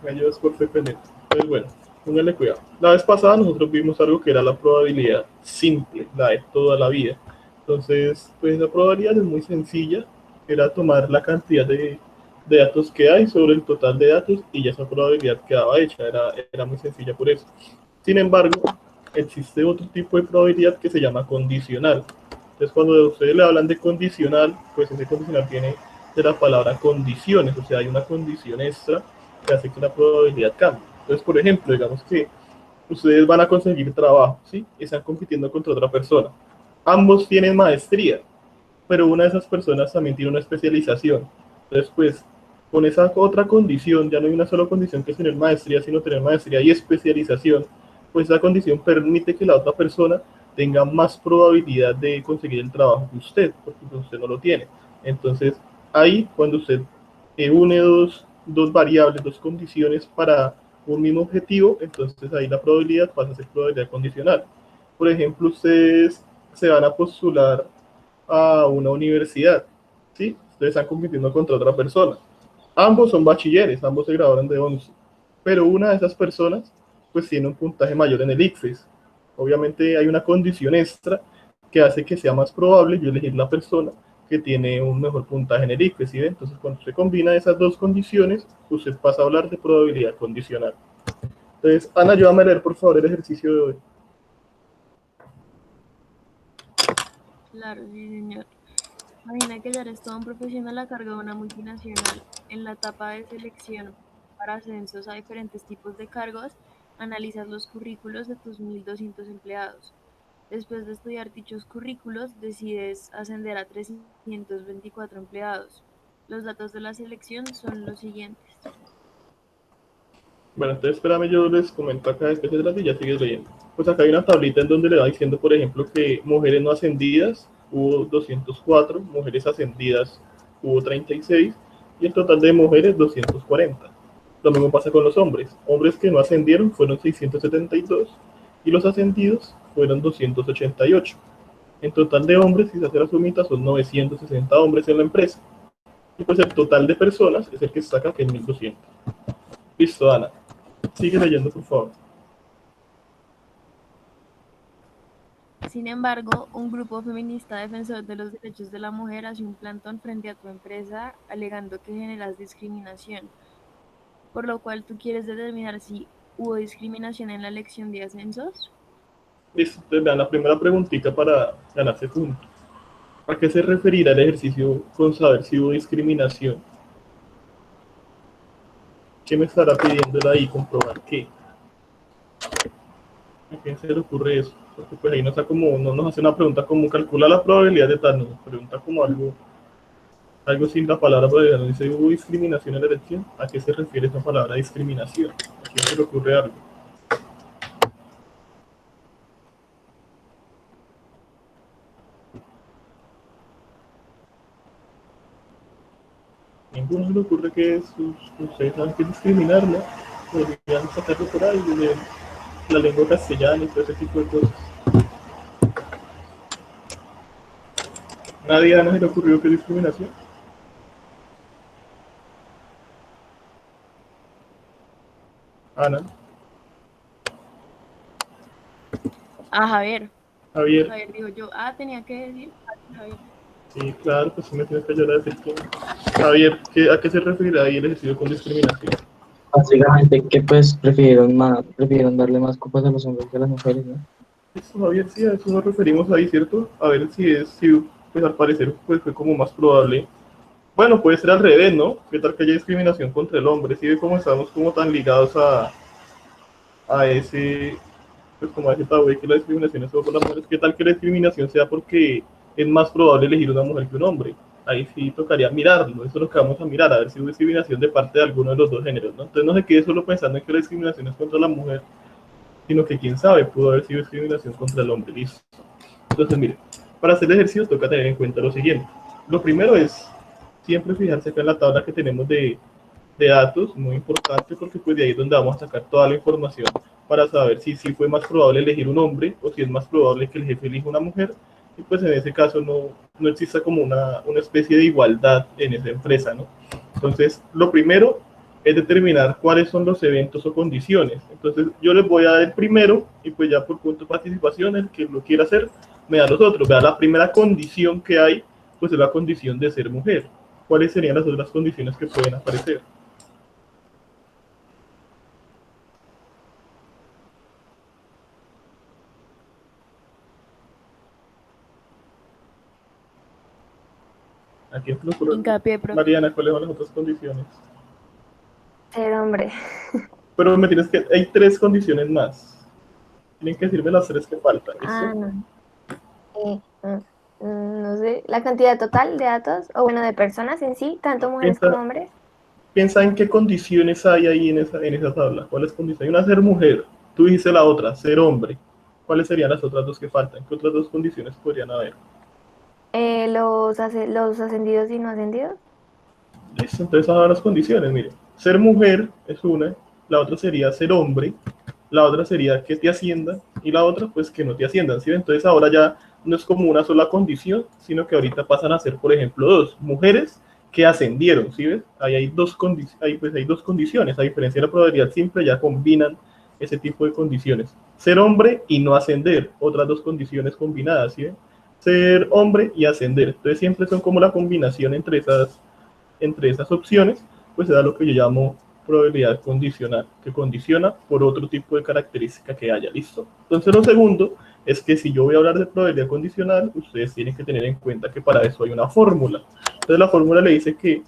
me ayudas por frecuente. Pues bueno, póngale cuidado. La vez pasada nosotros vimos algo que era la probabilidad simple, la de toda la vida. Entonces, pues la probabilidad es muy sencilla, era tomar la cantidad de datos que hay sobre el total de datos y ya esa probabilidad quedaba hecha, era muy sencilla por eso. Sin embargo, existe otro tipo de probabilidad que se llama condicional. Entonces, cuando ustedes le hablan de condicional, pues ese condicional viene de la palabra condiciones, o sea, hay una condición extra que hace que la probabilidad cambie. Entonces, por ejemplo, digamos que ustedes van a conseguir trabajo, ¿sí? Y están compitiendo contra otra persona. Ambos tienen maestría, pero una de esas personas también tiene una especialización. Entonces, pues, con esa otra condición, ya no hay una sola condición que es tener maestría, sino tener maestría y especialización, pues esa condición permite que la otra persona tenga más probabilidad de conseguir el trabajo que usted, porque pues, usted no lo tiene. Entonces, ahí, cuando usted une dos variables, dos condiciones para un mismo objetivo, entonces ahí la probabilidad pasa a ser probabilidad condicional. Por ejemplo, ustedes se van a postular a una universidad, ¿sí? Ustedes están compitiendo contra otra persona. Ambos son bachilleres, ambos se graduaron de 11, pero una de esas personas pues tiene un puntaje mayor en el ICFES. Obviamente hay una condición extra que hace que sea más probable yo elegir la persona que tiene un mejor puntaje en el ICFES, ¿sí? Entonces cuando se combina esas dos condiciones, usted pasa a hablar de probabilidad condicional. Entonces, Ana, ayúdame a leer por favor el ejercicio de hoy. Claro, sí, señor. Imagina que ya eres todo un profesional a cargo de una multinacional. En la etapa de selección para ascensos a diferentes tipos de cargos, analizas los currículos de tus 1.200 empleados. Después de estudiar dichos currículos, decides ascender a 324 empleados. Los datos de la selección son los siguientes. Bueno, entonces espérame, yo les comento acá después de las y ya sigues leyendo. Pues acá hay una tablita en donde le va diciendo, por ejemplo, que mujeres no ascendidas hubo 204, mujeres ascendidas hubo 36 y el total de mujeres 240. Lo mismo pasa con los hombres. Hombres que no ascendieron fueron 672 y los ascendidos fueron 288. En total de hombres, si se hace la sumita, son 960 hombres en la empresa. Y pues el total de personas es el que se saca, que es 1200. Listo, Ana. Sigue leyendo, por favor. Sin embargo, un grupo feminista defensor de los derechos de la mujer hace un plantón frente a tu empresa alegando que generas discriminación, por lo cual tú quieres determinar si hubo discriminación en la elección de ascensos. Listo, entonces vean la primera preguntita para ganarse punto. ¿A qué se referirá el ejercicio con saber si hubo discriminación? ¿Qué me estará pidiendo ahí comprobar qué? ¿A quién se le ocurre eso? Porque pues ahí no nos hace una pregunta como calcula la probabilidad de tal, nos pregunta como algo sin la palabra probabilidad. No dice hubo discriminación en la elección. ¿A qué se refiere esa palabra discriminación? ¿A quién se le ocurre algo? Ninguno se le ocurre que ustedes saben que es discriminar, ¿no? Podrían sacarlo por ahí de la lengua castellana y todo ese tipo de cosas. Nadie a Ana se le ocurrió que es discriminación. Ana, A Javier. Javier, Javier dijo yo, tenía que decir Javier. sí, claro, pues sí me tienes que ayudar a decir que. Javier, ¿a qué se refiere ahí el ejercicio con discriminación? Básicamente que pues prefirieron darle más copas a los hombres que a las mujeres, ¿no? Eso, Javier, sí, a eso nos referimos ahí, ¿cierto? A ver si pues al parecer pues, fue como más probable. Bueno, puede ser al revés, ¿no? ¿Qué tal que haya discriminación contra el hombre? ¿Sí ve cómo estamos como tan ligados a ese, pues como a ese tabú de que la discriminación es solo por las mujeres? ¿Qué tal que la discriminación sea porque es más probable elegir una mujer que un hombre? Ahí sí tocaría mirarlo, eso es lo que vamos a mirar, a ver si hubo discriminación de parte de alguno de los dos géneros, ¿no? Entonces no se quede solo pensando en que la discriminación es contra la mujer, sino que quién sabe, pudo haber sido discriminación contra el hombre, listo. Entonces, mire, para hacer el ejercicio toca tener en cuenta lo siguiente. Lo primero es siempre fijarse acá en la tabla que tenemos de datos, muy importante porque pues de ahí es donde vamos a sacar toda la información para saber si fue más probable elegir un hombre o si es más probable que el jefe elija una mujer. Y pues en ese caso no exista como una especie de igualdad en esa empresa, ¿no? Entonces, lo primero es determinar cuáles son los eventos o condiciones. Entonces yo les voy a dar el primero y pues ya por punto de participación el que lo quiera hacer me da los otros. Vea, la primera condición que hay pues es la condición de ser mujer. ¿Cuáles serían las otras condiciones que pueden aparecer? Aquí Hincapié, profe. Mariana, ¿cuáles son las otras condiciones? Ser hombre. Pero me tienes que, hay 3 condiciones más. Tienen que decirme las 3 que faltan. Ah, no. No sé, la cantidad total de datos, o bueno, de personas en sí, tanto mujeres como hombres. Piensa en qué condiciones hay ahí en esa tabla. ¿Cuáles condiciones? Hay una, ser mujer. Tú dijiste la otra, ser hombre. ¿Cuáles serían las otras 2 que faltan? ¿Qué otras 2 condiciones podrían haber? Los ascendidos y no ascendidos. Listo, entonces son las condiciones, mire. Ser mujer es una, la otra sería ser hombre, la otra sería que te asciendan y la otra pues que no te asciendan, ¿sí? Entonces ahora ya no es como una sola condición, sino que ahorita pasan a ser, por ejemplo, 2 mujeres que ascendieron, ¿sí ves? Ahí hay 2 condiciones, a diferencia de la probabilidad simple, ya combinan ese tipo de condiciones. Ser hombre y no ascender, otras 2 condiciones combinadas, ¿sí ven? Ser hombre y ascender, entonces siempre son como la combinación entre esas opciones, pues se da lo que yo llamo probabilidad condicional, que condiciona por otro tipo de característica que haya, ¿listo? Entonces lo segundo es que si yo voy a hablar de probabilidad condicional, ustedes tienen que tener en cuenta que para eso hay una fórmula. Entonces la fórmula le dice que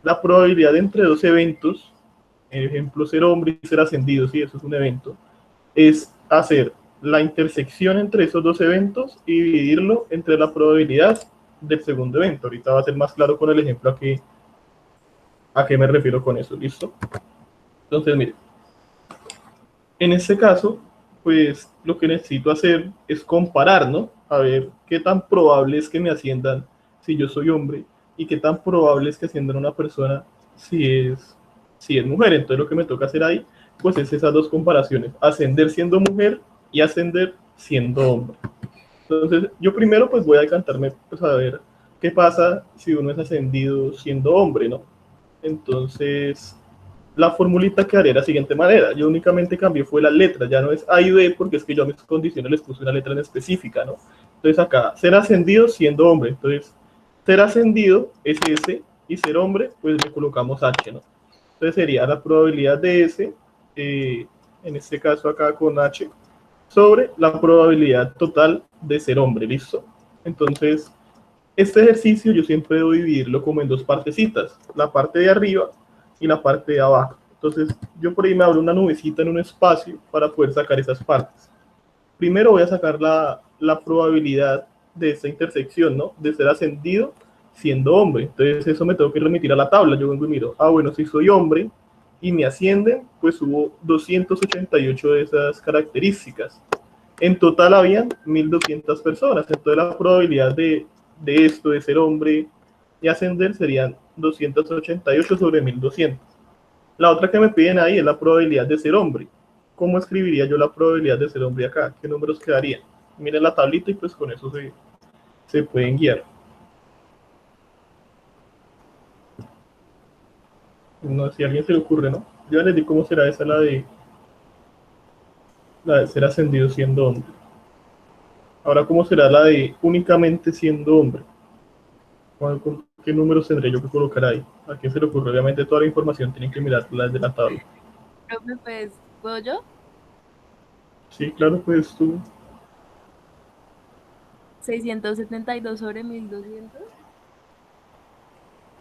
la probabilidad entre 2 eventos, ejemplo ser hombre y ser ascendido, si eso es un evento, es hacer la intersección entre esos 2 eventos y dividirlo entre la probabilidad del segundo evento. Ahorita va a ser más claro con el ejemplo a qué me refiero con eso, ¿listo? Entonces, mire, en este caso, pues lo que necesito hacer es comparar, ¿no? A ver qué tan probable es que me asciendan si yo soy hombre y qué tan probable es que asciendan a una persona si es mujer. Entonces lo que me toca hacer ahí, pues es esas 2 comparaciones, ascender siendo mujer y ascender siendo hombre. Entonces yo primero pues voy a decantarme pues a ver qué pasa si uno es ascendido siendo hombre, ¿no? Entonces la formulita quedaría de la siguiente manera. Yo únicamente cambié fue la letra, ya no es A y B, porque es que yo a mis condiciones les puse una letra en específica, ¿no? Entonces acá, ser ascendido siendo hombre. Entonces, ser ascendido es S y ser hombre, pues le colocamos H, ¿no? Entonces sería la probabilidad de S, en este caso acá con H, sobre la probabilidad total de ser hombre, ¿listo? Entonces, este ejercicio yo siempre debo dividirlo como en 2 partecitas, la parte de arriba y la parte de abajo. Entonces, yo por ahí me abro una nubecita en un espacio para poder sacar esas partes. Primero voy a sacar la probabilidad de esta intersección, ¿no? De ser ascendido siendo hombre. Entonces, eso me tengo que remitir a la tabla. Yo vengo y miro, bueno, si soy hombre y me ascienden, pues hubo 288 de esas características. En total habían 1200 personas. Entonces, la probabilidad de esto, de ser hombre y ascender, serían 288 sobre 1200. La otra que me piden ahí es la probabilidad de ser hombre. ¿Cómo escribiría yo la probabilidad de ser hombre acá? ¿Qué números quedarían? Miren la tablita y pues con eso se pueden guiar. No, si a alguien se le ocurre, ¿no? Yo les di cómo será esa la de ser ascendido siendo hombre. Ahora, ¿cómo será la de únicamente siendo hombre? ¿Qué números tendré yo que colocar ahí? ¿A quién se le ocurre? Obviamente toda la información tienen que mirar la de la tabla. Profe, pues, ¿puedo yo? Sí, claro, pues tú. 672 sobre 1200.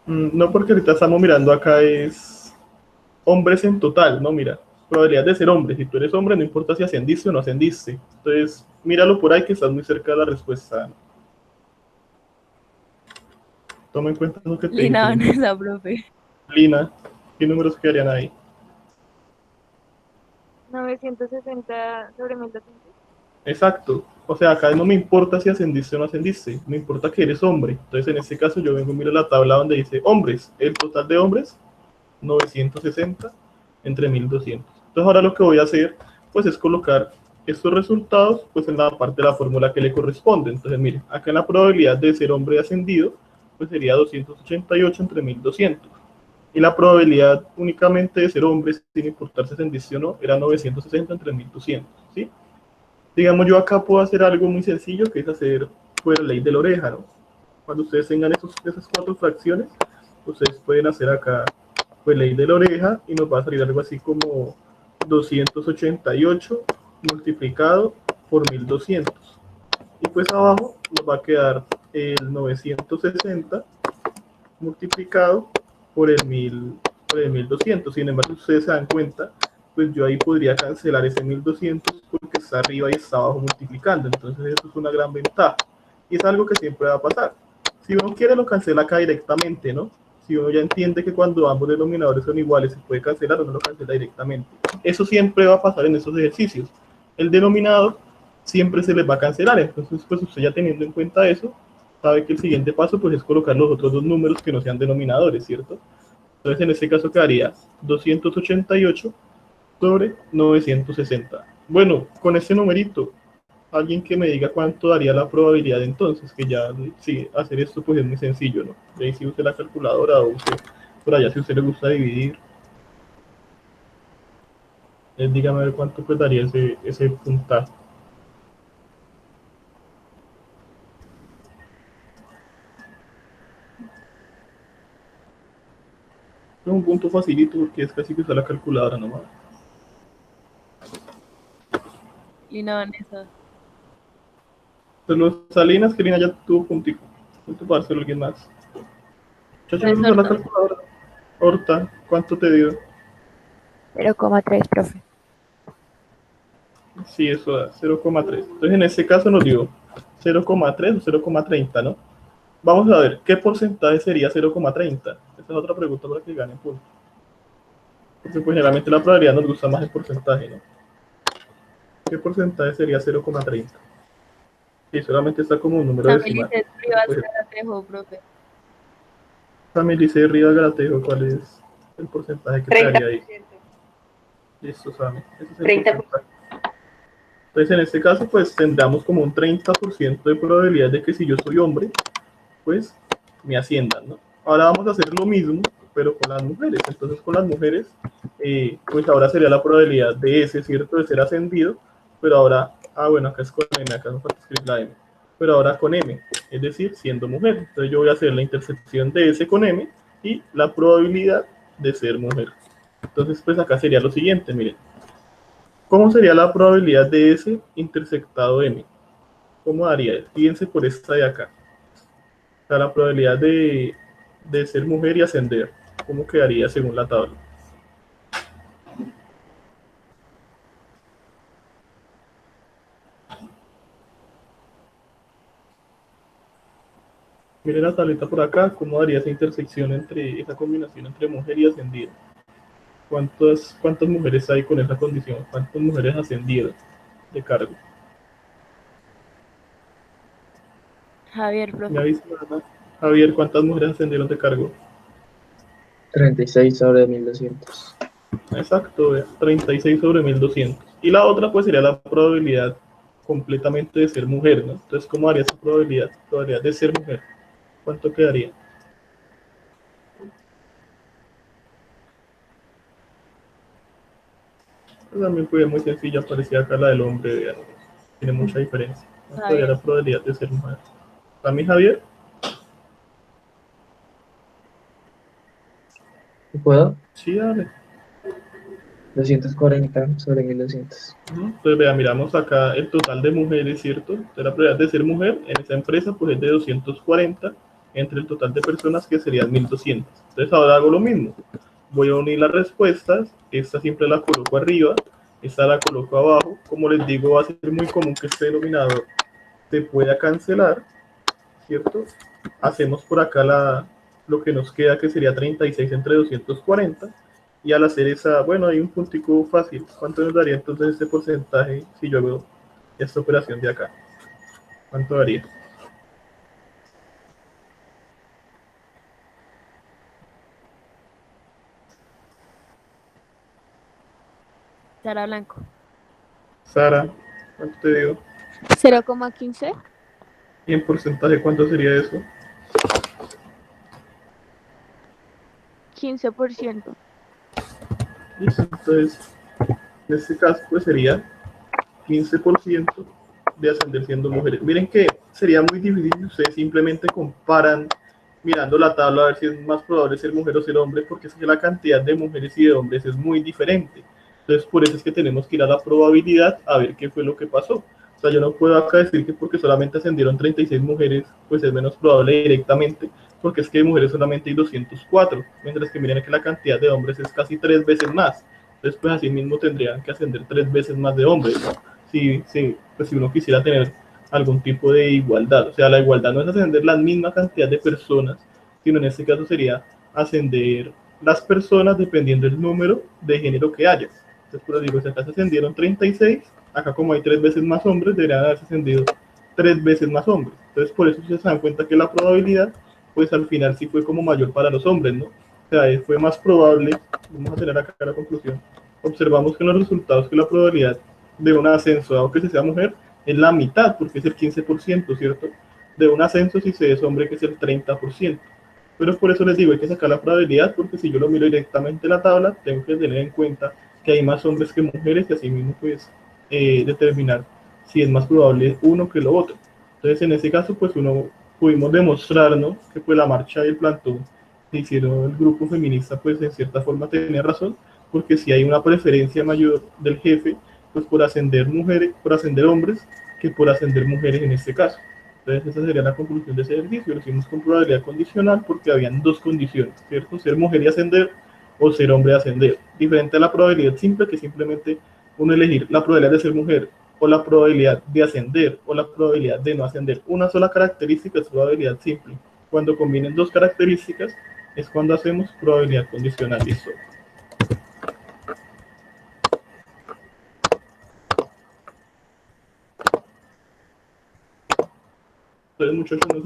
No, porque ahorita estamos mirando acá es hombres en total, ¿no? Mira, probabilidad de ser hombre. Si tú eres hombre, no importa si ascendiste o no ascendiste. Entonces, míralo por ahí que estás muy cerca de la respuesta. Toma en cuenta lo que te Lina dije. Vanessa, profe. Lina, ¿qué números quedarían ahí? 960 sobre 1200. Exacto. O sea, acá no me importa si ascendiste o no ascendiste. Me importa que eres hombre. Entonces, en este caso, yo vengo y miro la tabla donde dice hombres. El total de hombres, 960 entre 1200. Entonces, ahora lo que voy a hacer, pues, es colocar estos resultados, pues, en la parte de la fórmula que le corresponde. Entonces, miren, acá en la probabilidad de ser hombre ascendido, pues, sería 288 entre 1200. Y la probabilidad únicamente de ser hombre, sin importar si ascendiste o no, era 960 entre 1200, ¿sí? Digamos, yo acá puedo hacer algo muy sencillo, que es hacer, pues, la ley de la oreja, ¿no? Cuando ustedes tengan esas 4 fracciones, ustedes pueden hacer acá, pues, ley de la oreja, y nos va a salir algo así como 288 multiplicado por 1200. Y pues abajo nos va a quedar el 960 multiplicado por el 1200. Sin embargo, si ustedes se dan cuenta, pues yo ahí podría cancelar ese 1200 porque está arriba y está abajo multiplicando. Entonces eso es una gran ventaja. Y es algo que siempre va a pasar. Si uno quiere, lo cancela acá directamente, ¿no? Si uno ya entiende que cuando ambos denominadores son iguales se puede cancelar, uno lo cancela directamente. Eso siempre va a pasar en esos ejercicios. El denominador siempre se les va a cancelar. Entonces, pues usted ya teniendo en cuenta eso, sabe que el siguiente paso pues es colocar los otros 2 números que no sean denominadores, ¿cierto? Entonces en este caso quedaría 288 sobre 960. Bueno, con este numerito, alguien que me diga cuánto daría la probabilidad entonces, que ya, sí, hacer esto pues es muy sencillo, ¿no? De ahí si use la calculadora o use por allá si a usted le gusta dividir. Dígame a ver cuánto pues daría ese puntaje. Es un punto facilito porque es casi que usar la calculadora nomás. Lina Vanessa. Pero Salinas, que Lina ya tuvo puntico. Punto para hacerlo alguien más. Chacho, Pues no usar la Horta. calculadora. Horta, ¿cuánto te dio? 0,3, profe. Sí, eso da 0,3. Entonces en este caso nos dio 0,3 o 0,30, ¿no? Vamos a ver, ¿qué porcentaje sería 0,30? Esa es otra pregunta para que ganen puntos. Porque pues generalmente la probabilidad nos gusta más el porcentaje, ¿no? ¿Qué porcentaje sería 0,30? Sí, solamente está como un número decimal. Samelices Rivas Pues, Garatejo, profe. También dice Rivas Garatejo, ¿cuál es el porcentaje que te daría ahí? Listo, Sami. Ese es el 30%. porcentaje. Entonces, en este caso, pues tendríamos como un 30% de probabilidad de que si yo soy hombre, pues me asciendan, ¿no? Ahora vamos a hacer lo mismo, pero con las mujeres. Entonces, con las mujeres, pues ahora sería la probabilidad de ese, ¿cierto? De ser ascendido, pero ahora, bueno, acá es con M, acá no falta escribir la M, pero ahora con M, es decir, siendo mujer. Entonces, yo voy a hacer la intersección de S con M y la probabilidad de ser mujer. Entonces, pues acá sería lo siguiente, miren. ¿Cómo sería la probabilidad de S intersectado M? ¿Cómo daría? Fíjense por esta de acá. O sea, la probabilidad de ser mujer y ascender. ¿Cómo quedaría según la tabla? Miren la tableta por acá, ¿cómo daría esa intersección entre esa combinación entre mujer y ascendido? ¿Cuántas mujeres hay con esa condición? ¿Cuántas mujeres ascendidas de cargo? Javier, ¿Me profe. avisa, Javier, cuántas mujeres ascendieron de cargo? 36 sobre 1200. Exacto, 36 sobre 1200. Y la otra pues sería la probabilidad completamente de ser mujer, ¿no? Entonces, ¿cómo haría esa probabilidad? Probabilidad de ser mujer. ¿Cuánto quedaría? Pues también fue muy sencilla, parecía acá la del hombre, vean, tiene mucha diferencia. ¿Cuánto sería la probabilidad de ser mujer? ¿Para mí, Javier? ¿Puedo? Sí, dale. 240 sobre 1200. Entonces, vea, miramos acá el total de mujeres, ¿cierto? Entonces, la probabilidad de ser mujer en esa empresa pues es de 240 entre el total de personas que serían 1200. Entonces, ahora hago lo mismo. Voy a unir las respuestas. Esta siempre la coloco arriba, esta la coloco abajo. Como les digo, va a ser muy común que este denominador se pueda cancelar, ¿cierto? Hacemos por acá lo que nos queda, que sería 36 entre 240. Y al hacer esa, bueno, hay un puntico fácil. ¿Cuánto nos daría entonces este porcentaje si yo hago esta operación de acá? ¿Cuánto daría? Sara Blanco. Sara, ¿cuánto te digo? 0,15. ¿Y en porcentaje cuánto sería eso? 15%. Listo. Entonces, en este caso, pues sería 15% de ascender siendo mujeres. Miren que sería muy difícil si ustedes simplemente comparan mirando la tabla a ver si es más probable ser mujer o ser hombre, porque es que la cantidad de mujeres y de hombres es muy diferente. Entonces, por eso es que tenemos que ir a la probabilidad a ver qué fue lo que pasó. O sea, yo no puedo acá decir que porque solamente ascendieron 36 mujeres, pues es menos probable directamente, porque es que de mujeres solamente hay 204, mientras que miren que la cantidad de hombres es casi 3 veces más. Entonces, pues así mismo tendrían que ascender 3 veces más de hombres, ¿no? Pues si uno quisiera tener algún tipo de igualdad. O sea, la igualdad no es ascender la misma cantidad de personas, sino en este caso sería ascender las personas dependiendo del número de género que haya. Entonces, por digo, si acá se ascendieron 36, acá como hay 3 veces más hombres, deberían haberse ascendido 3 veces más hombres. Entonces, por eso se dan cuenta que la probabilidad, pues al final sí fue como mayor para los hombres, ¿no? O sea, fue más probable, vamos a tener acá la conclusión, observamos que en los resultados que la probabilidad de un ascenso, dado que se sea mujer, es la mitad, porque es el 15%, ¿cierto? De un ascenso si se es hombre, que es el 30%. Pero por eso les digo, hay que sacar la probabilidad, porque si yo lo miro directamente en la tabla, tengo que tener en cuenta que hay más hombres que mujeres, y así mismo pues determinar si es más probable uno que lo otro. Entonces en ese caso pues pudimos demostrar, ¿no?, que pues la marcha y el plantón que hicieron el grupo feminista pues en cierta forma tenía razón, porque si hay una preferencia mayor del jefe pues por ascender mujeres, por ascender hombres, que por ascender mujeres en este caso. Entonces esa sería la conclusión de ese ejercicio. Lo hicimos con probabilidad condicional porque habían dos condiciones, ¿cierto? Ser mujer y ascender, o ser hombre y ascender. Diferente a la probabilidad simple, que simplemente uno elegir la probabilidad de ser mujer, o la probabilidad de ascender, o la probabilidad de no ascender. Una sola característica es probabilidad simple. Cuando combinen dos características es cuando hacemos probabilidad condicional. Listo. Entonces, muchachos, no sé